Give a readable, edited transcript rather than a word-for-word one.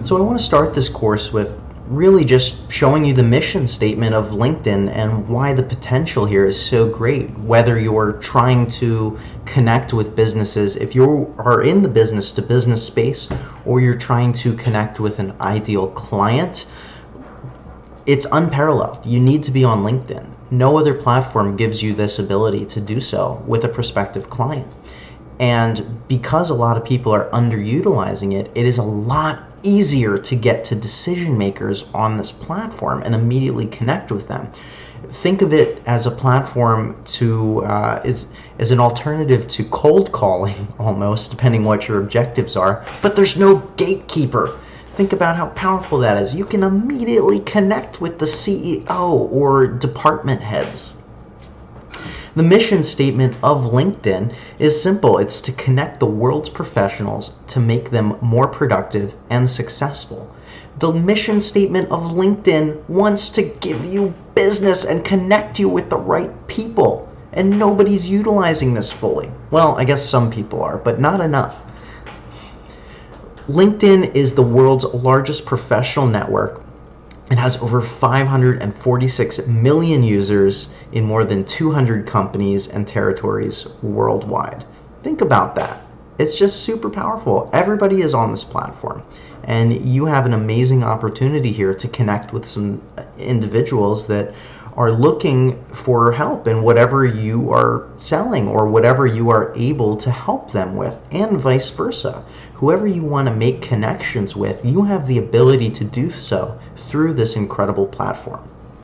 So I want to start this course with really just showing you the mission statement of LinkedIn and why the potential here is so great. Whether you're trying to connect with businesses, if you are in the business to business space, or you're trying to connect with an ideal client, it's unparalleled. You need to be on LinkedIn. No other platform gives you this ability to do so with a prospective client. And because a lot of people are underutilizing it, it is a lot easier to get to decision makers on this platform and immediately connect with them. Think of it as a platform to as an alternative to cold calling, almost, depending what your objectives are. But there's no gatekeeper. Think about how powerful that is. You can immediately connect with the CEO or department heads. The mission statement of LinkedIn is simple. It's to connect the world's professionals to make them more productive and successful. The mission statement of LinkedIn wants to give you business and connect you with the right people. And nobody's utilizing this fully. Well, I guess some people are, but not enough. LinkedIn is the world's largest professional network. It has over 546 million users in more than 200 companies and territories worldwide. Think about that. It's just super powerful. Everybody is on this platform, and you have an amazing opportunity here to connect with some individuals that are looking for help in whatever you are selling or whatever you are able to help them with, and vice versa. Whoever you want to make connections with, you have the ability to do so through this incredible platform.